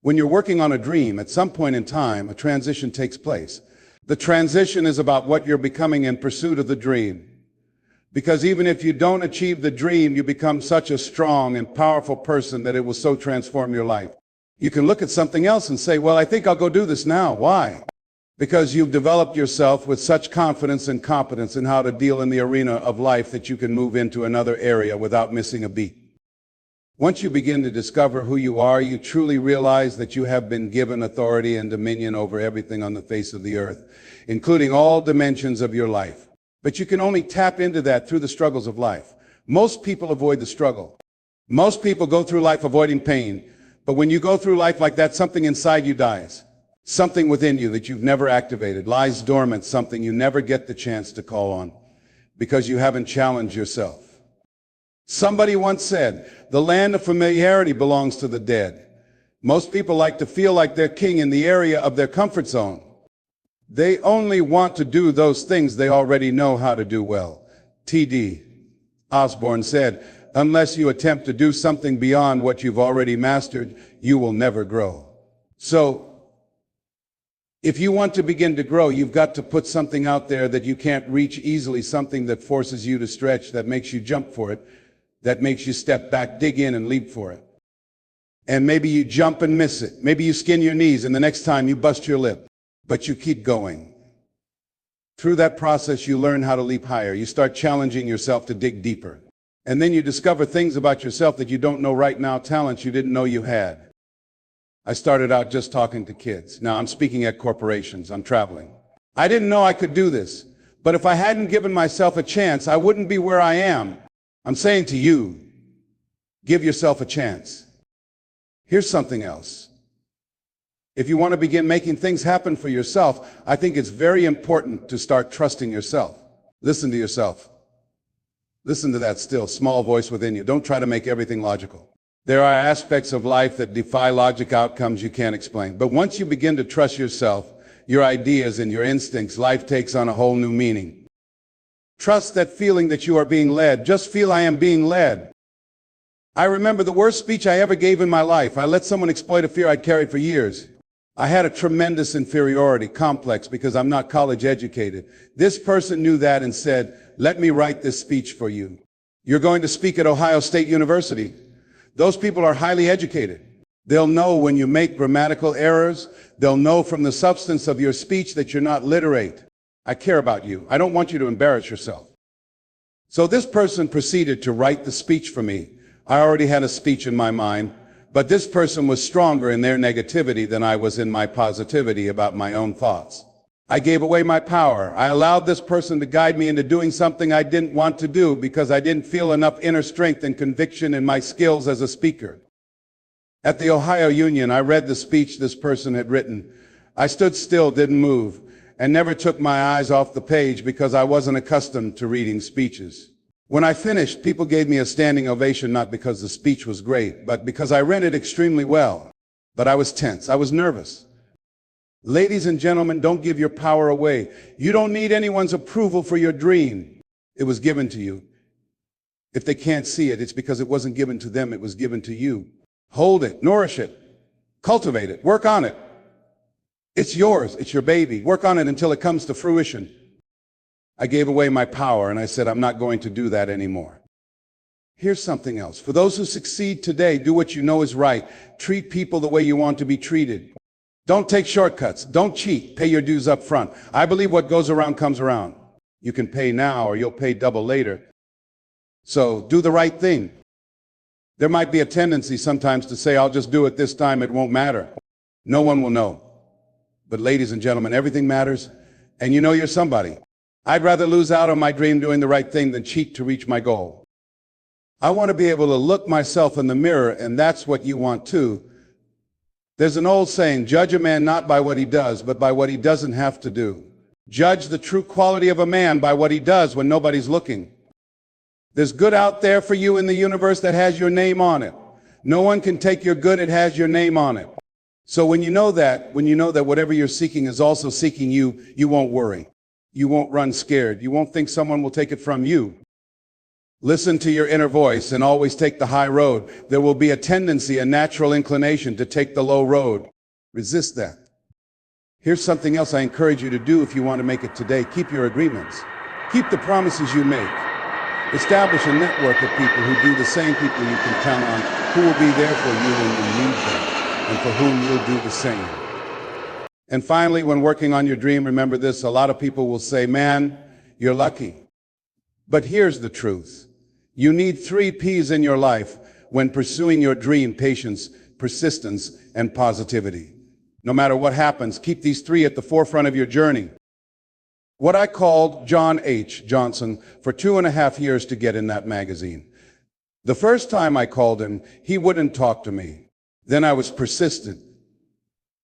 When you're working on a dream, at some point in time, a transition takes place. The transition is about what you're becoming in pursuit of the dream. Because even if you don't achieve the dream, you become such a strong and powerful person that it will so transform your life. You can look at something else and say, well, I think I'll go do this now. Why? Because you've developed yourself with such confidence and competence in how to deal in the arena of life that you can move into another area without missing a beat. Once you begin to discover who you are, you truly realize that you have been given authority and dominion over everything on the face of the earth, including all dimensions of your life. But you can only tap into that through the struggles of life. Most people avoid the struggle. Most people go through life avoiding pain. But when you go through life like that, something inside you dies. Something within you that you've never activated lies dormant, something you never get the chance to call on because you haven't challenged yourself. Somebody once said, the land of familiarity belongs to the dead. Most people like to feel like they're king in the area of their comfort zone. They only want to do those things they already know how to do well. T.D. Osborne said, unless you attempt to do something beyond what you've already mastered, you will never grow. So, if you want to begin to grow, you've got to put something out there that you can't reach easily, something that forces you to stretch, that makes you jump for it, that makes you step back, dig in and leap for it. And maybe you jump and miss it. Maybe you skin your knees and the next time you bust your lip. But you keep going. Through that process, you learn how to leap higher. You start challenging yourself to dig deeper. And then you discover things about yourself that you don't know right now, talents you didn't know you had. I started out just talking to kids. Now I'm speaking at corporations. I'm traveling. I didn't know I could do this. But if I hadn't given myself a chance, I wouldn't be where I am. I'm saying to you, give yourself a chance. Here's something else. If you want to begin making things happen for yourself, I think it's very important to start trusting yourself. Listen to yourself. Listen to that still, small voice within you. Don't try to make everything logical. There are aspects of life that defy logic, outcomes you can't explain. But once you begin to trust yourself, your ideas and your instincts, life takes on a whole new meaning. Trust that feeling that you are being led. Just feel I am being led. I remember the worst speech I ever gave in my life. I let someone exploit a fear I'd carried for years. I had a tremendous inferiority complex because I'm not college educated. This person knew that and said, let me write this speech for you. You're going to speak at Ohio State University. Those people are highly educated. They'll know when you make grammatical errors. They'll know from the substance of your speech that you're not literate. I care about you. I don't want you to embarrass yourself. So this person proceeded to write the speech for me. I already had a speech in my mind. But this person was stronger in their negativity than I was in my positivity about my own thoughts. I gave away my power. I allowed this person to guide me into doing something I didn't want to do because I didn't feel enough inner strength and conviction in my skills as a speaker. At the Ohio Union, I read the speech this person had written. I stood still, didn't move, and never took my eyes off the page because I wasn't accustomed to reading speeches. When I finished, people gave me a standing ovation, not because the speech was great, but because I read it extremely well. But I was tense. I was nervous. Ladies and gentlemen, don't give your power away. You don't need anyone's approval for your dream. It was given to you. If they can't see it, it's because it wasn't given to them. It was given to you. Hold it, nourish it, cultivate it, work on it. It's yours. It's your baby. Work on it until it comes to fruition. I gave away my power and I said, I'm not going to do that anymore. Here's something else. For those who succeed today, do what you know is right. Treat people the way you want to be treated. Don't take shortcuts. Don't cheat. Pay your dues up front. I believe what goes around comes around. You can pay now or you'll pay double later. So do the right thing. There might be a tendency sometimes to say, I'll just do it this time. It won't matter. No one will know. But ladies and gentlemen, everything matters. And you know you're somebody. I'd rather lose out on my dream doing the right thing than cheat to reach my goal. I want to be able to look myself in the mirror, and that's what you want too. There's an old saying, judge a man not by what he does, but by what he doesn't have to do. Judge the true quality of a man by what he does when nobody's looking. There's good out there for you in the universe that has your name on it. No one can take your good, it has your name on it. So when you know that whatever you're seeking is also seeking you, you won't worry. You won't run scared. You won't think someone will take it from you. Listen to your inner voice and always take the high road. There will be a tendency, a natural inclination to take the low road. Resist that. Here's something else I encourage you to do if you want to make it today. Keep your agreements. Keep the promises you make. Establish a network of people who do the same, people you can count on, who will be there for you when you need them, and for whom you'll do the same. And finally, when working on your dream, remember this: a lot of people will say, man, you're lucky. But here's the truth. You need 3 P's in your life when pursuing your dream: patience, persistence, and positivity. No matter what happens, keep these 3 at the forefront of your journey. What I called John H. Johnson for 2.5 years to get in that magazine. The first time I called him, he wouldn't talk to me. Then I was persistent,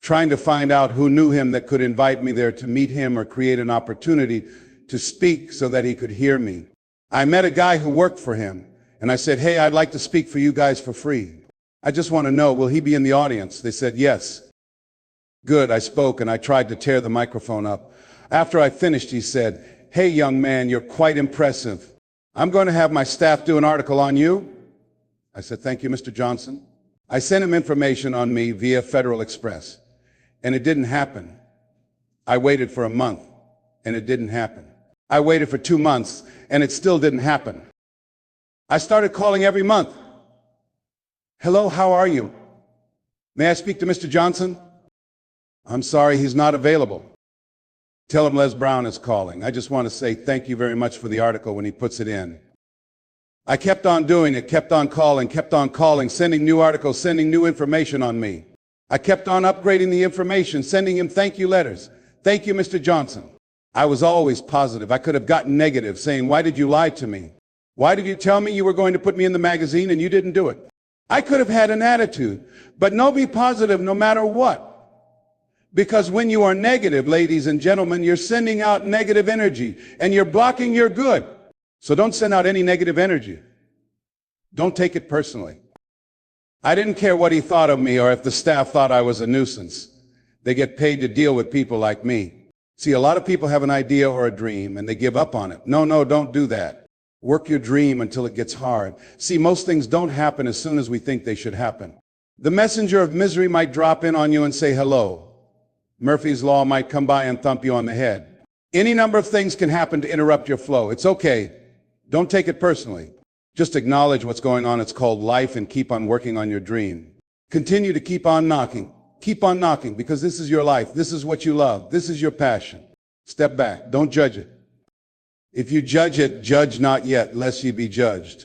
trying to find out who knew him that could invite me there to meet him or create an opportunity to speak so that he could hear me. I met a guy who worked for him, and I said, hey, I'd like to speak for you guys for free. I just want to know, will he be in the audience? They said, yes. Good, I spoke, and I tried to tear the microphone up. After I finished, he said, hey, young man, you're quite impressive. I'm going to have my staff do an article on you. I said, thank you, Mr. Johnson. I sent him information on me via Federal Express, and it didn't happen. I waited for a month, and it didn't happen. I waited for 2 months, and it still didn't happen. I started calling every month. Hello, how are you? May I speak to Mr. Johnson? I'm sorry, he's not available. Tell him Les Brown is calling. I just want to say thank you very much for the article when he puts it in. I kept on doing it, kept on calling, sending new articles, sending new information on me. I kept on upgrading the information, sending him thank you letters. Thank you, Mr. Johnson. I was always positive. I could have gotten negative, saying, why did you lie to me? Why did you tell me you were going to put me in the magazine and you didn't do it? I could have had an attitude, but no, be positive no matter what. Because when you are negative, ladies and gentlemen, you're sending out negative energy and you're blocking your good. So don't send out any negative energy. Don't take it personally. I didn't care what he thought of me or if the staff thought I was a nuisance. They get paid to deal with people like me. See, a lot of people have an idea or a dream and they give up on it. No, don't do that. Work your dream until it gets hard. See, most things don't happen as soon as we think they should happen. The messenger of misery might drop in on you and say hello. Murphy's Law might come by and thump you on the head. Any number of things can happen to interrupt your flow. It's okay. Don't take it personally. Just acknowledge what's going on. It's called life, and keep on working on your dream. Continue to keep on knocking. Keep on knocking, because this is your life. This is what you love. This is your passion. Step back. Don't judge it. If you judge it, judge not yet, lest ye be judged.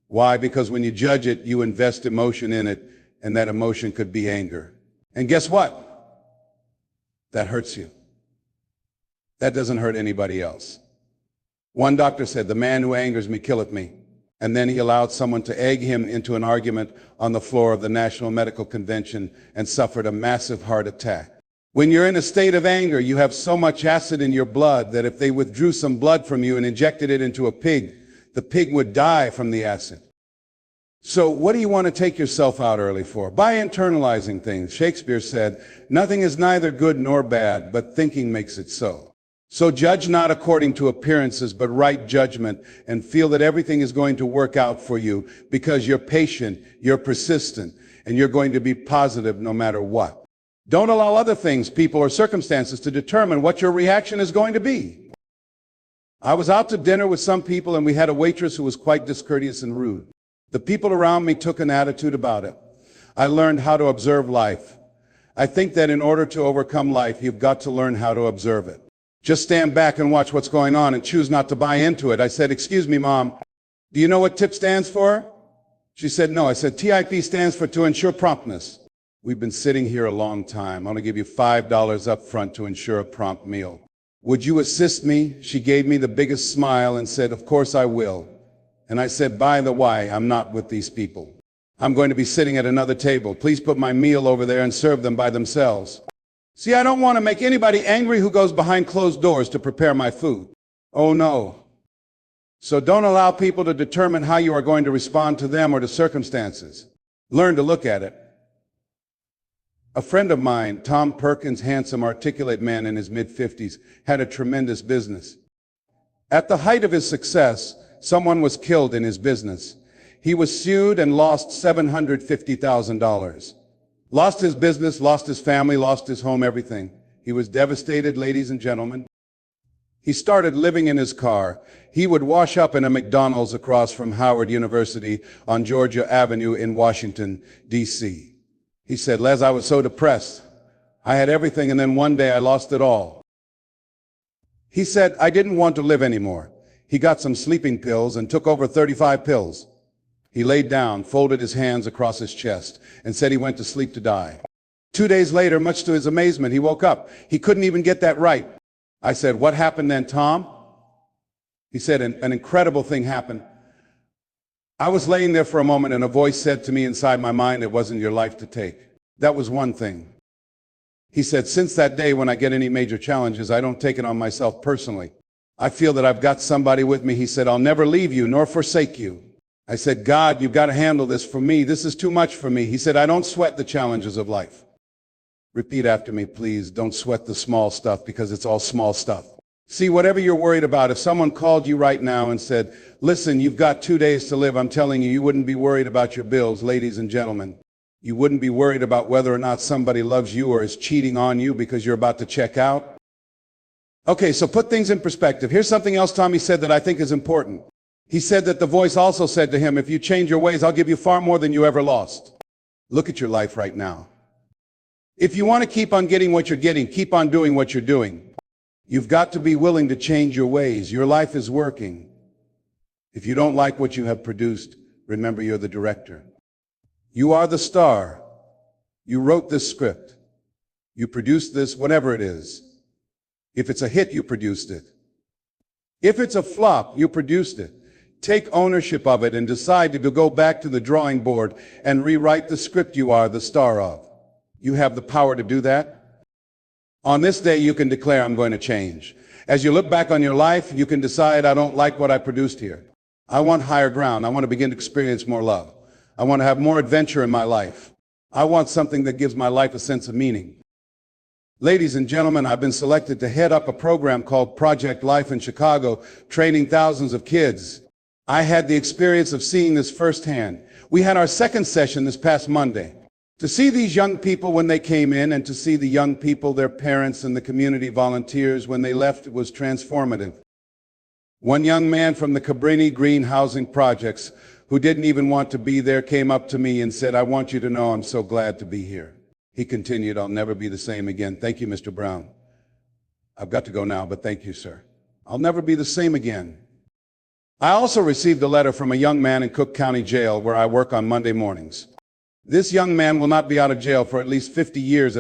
Why? Because when you judge it, you invest emotion in it, and that emotion could be anger. And guess what? That hurts you. That doesn't hurt anybody else. One doctor said, the man who angers me killeth me. And then he allowed someone to egg him into an argument on the floor of the National Medical Convention and suffered a massive heart attack. When you're in a state of anger, you have so much acid in your blood that if they withdrew some blood from you and injected it into a pig, the pig would die from the acid. So what do you want to take yourself out early for? By internalizing things. Shakespeare said, nothing is neither good nor bad, but thinking makes it so. So judge not according to appearances, but right judgment, and feel that everything is going to work out for you because you're patient, you're persistent, and you're going to be positive no matter what. Don't allow other things, people, or circumstances to determine what your reaction is going to be. I was out to dinner with some people, and we had a waitress who was quite discourteous and rude. The people around me took an attitude about it. I learned how to observe life. I think that in order to overcome life, you've got to learn how to observe it. Just stand back and watch what's going on and choose not to buy into it. I said, excuse me, Mom, do you know what TIP stands for? She said, no. I said, TIP stands for to ensure promptness. We've been sitting here a long time. I'm going to give you $5 up front to ensure a prompt meal. Would you assist me? She gave me the biggest smile and said, of course I will. And I said, by the way, I'm not with these people. I'm going to be sitting at another table. Please put my meal over there and serve them by themselves. See, I don't want to make anybody angry who goes behind closed doors to prepare my food. Oh, no. So don't allow people to determine how you are going to respond to them or to circumstances. Learn to look at it. A friend of mine, Tom Perkins, handsome, articulate man in his mid-50s, had a tremendous business. At the height of his success, Someone was killed in his business. He was sued and lost $750,000. Lost his business, lost his family, lost his home, everything. He was devastated, ladies and gentlemen. He started living in his car. He would wash up in a McDonald's across from Howard University on Georgia Avenue in Washington, D.C. He said, Les, I was so depressed. I had everything, and then one day I lost it all. He said, I didn't want to live anymore. He got some sleeping pills and took over 35 pills. He laid down, folded his hands across his chest, and said he went to sleep to die. 2 days later, much to his amazement, he woke up. He couldn't even get that right. I said, what happened then, Tom? He said, an incredible thing happened. I was laying there for a moment and a voice said to me inside my mind, it wasn't your life to take. That was one thing. He said, since that day when I get any major challenges, I don't take it on myself personally. I feel that I've got somebody with me. He said, I'll never leave you nor forsake you. I said, God, you've got to handle this for me. This is too much for me. He said, I don't sweat the challenges of life. Repeat after me, please. Don't sweat the small stuff because it's all small stuff. See, whatever you're worried about, if someone called you right now and said, listen, you've got 2 days to live, I'm telling you, you wouldn't be worried about your bills, ladies and gentlemen. You wouldn't be worried about whether or not somebody loves you or is cheating on you because you're about to check out. Okay, so put things in perspective. Here's something else Tommy said that I think is important. He said that the voice also said to him, if you change your ways, I'll give you far more than you ever lost. Look at your life right now. If you want to keep on getting what you're getting, keep on doing what you're doing. You've got to be willing to change your ways. Your life is working. If you don't like what you have produced, remember you're the director. You are the star. You wrote this script. You produced this, whatever it is. If it's a hit, you produced it. If it's a flop, you produced it. Take ownership of it and decide to go back to the drawing board and rewrite the script you are the star of. You have the power to do that. On this day, you can declare, I'm going to change. As you look back on your life, you can decide, I don't like what I produced here. I want higher ground. I want to begin to experience more love. I want to have more adventure in my life. I want something that gives my life a sense of meaning. Ladies and gentlemen, I've been selected to head up a program called Project Life in Chicago, training thousands of kids. I had the experience of seeing this firsthand. We had our second session this past Monday. To see these young people when they came in and to see the young people, their parents, and the community volunteers when they left, it was transformative. One young man from the Cabrini Green Housing Projects, who didn't even want to be there, came up to me and said, I want you to know I'm so glad to be here. He continued, I'll never be the same again. Thank you, Mr. Brown. I've got to go now, but thank you, sir. I'll never be the same again. I also received a letter from a young man in Cook County Jail where I work on Monday mornings. This young man will not be out of jail for at least 50 years,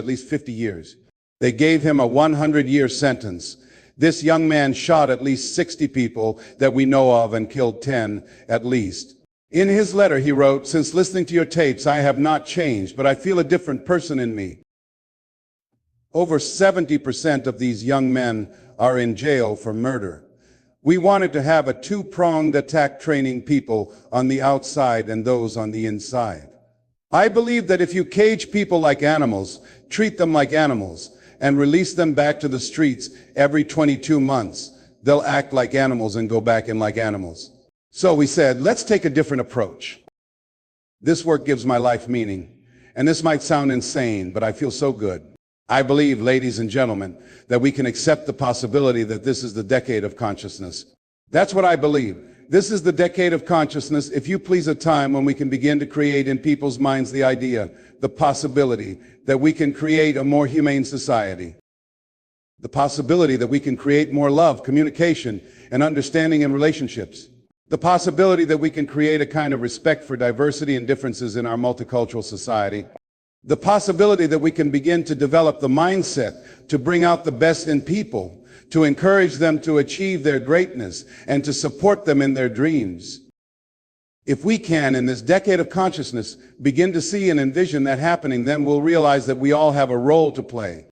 They gave him a 100-year sentence. This young man shot at least 60 people that we know of and killed 10 at least. In his letter, he wrote, since listening to your tapes, I have not changed, but I feel a different person in me. Over 70% of these young men are in jail for murder. We wanted to have a two-pronged attack, training people on the outside and those on the inside. I believe that if you cage people like animals, treat them like animals, and release them back to the streets every 22 months, they'll act like animals and go back in like animals. So we said, let's take a different approach. This work gives my life meaning. And this might sound insane, but I feel so good. I believe, ladies and gentlemen, that we can accept the possibility that this is the decade of consciousness. That's what I believe. This is the decade of consciousness, if you please, a time when we can begin to create in people's minds the idea, the possibility that we can create a more humane society. The possibility that we can create more love, communication, and understanding in relationships. The possibility that we can create a kind of respect for diversity and differences in our multicultural society. The possibility that we can begin to develop the mindset to bring out the best in people, to encourage them to achieve their greatness, and to support them in their dreams. If we can, in this decade of consciousness, begin to see and envision that happening, then we'll realize that we all have a role to play.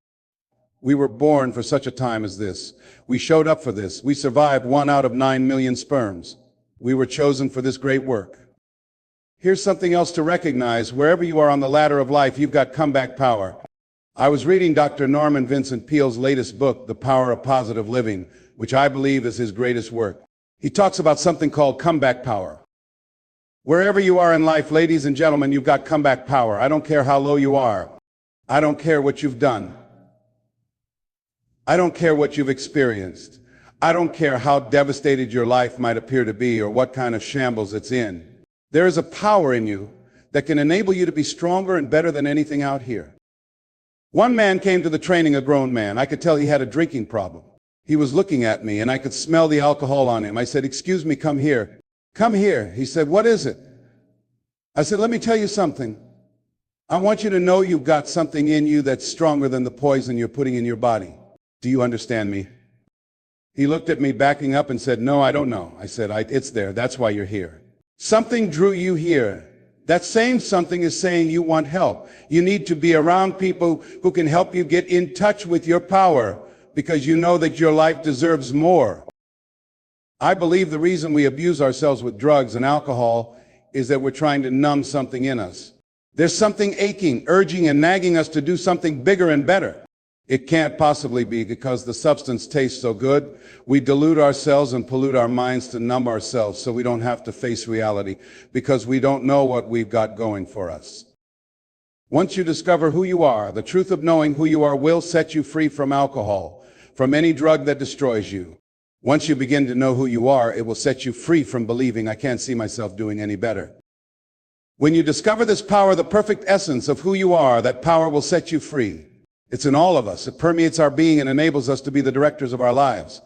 We were born for such a time as this. We showed up for this. We survived 1 out of 9 million sperms. We were chosen for this great work. Here's something else to recognize. Wherever you are on the ladder of life, you've got comeback power. I was reading Dr. Norman Vincent Peale's latest book, The Power of Positive Living, which I believe is his greatest work. He talks about something called comeback power. Wherever you are in life, ladies and gentlemen, you've got comeback power. I don't care how low you are. I don't care what you've done. I don't care what you've experienced. I don't care how devastated your life might appear to be or what kind of shambles it's in. There is a power in you that can enable you to be stronger and better than anything out here. One man came to the training, a grown man. I could tell he had a drinking problem. He was looking at me and I could smell the alcohol on him. I said, "Excuse me, come here." "Come here." He said, "What is it?" I said, "Let me tell you something. I want you to know you've got something in you that's stronger than the poison you're putting in your body. Do you understand me?" He looked at me backing up and said, "No, I don't know." I said, "It's there. That's why you're here. Something drew you here. That same something is saying you want help. You need to be around people who can help you get in touch with your power because you know that your life deserves more." I believe the reason we abuse ourselves with drugs and alcohol is that we're trying to numb something in us. There's something aching, urging, and nagging us to do something bigger and better. It can't possibly be because the substance tastes so good. We delude ourselves and pollute our minds to numb ourselves so we don't have to face reality because we don't know what we've got going for us. Once you discover who you are, the truth of knowing who you are will set you free from alcohol, from any drug that destroys you. Once you begin to know who you are, it will set you free from believing, "I can't see myself doing any better." When you discover this power, the perfect essence of who you are, that power will set you free. It's in all of us. It permeates our being and enables us to be the directors of our lives.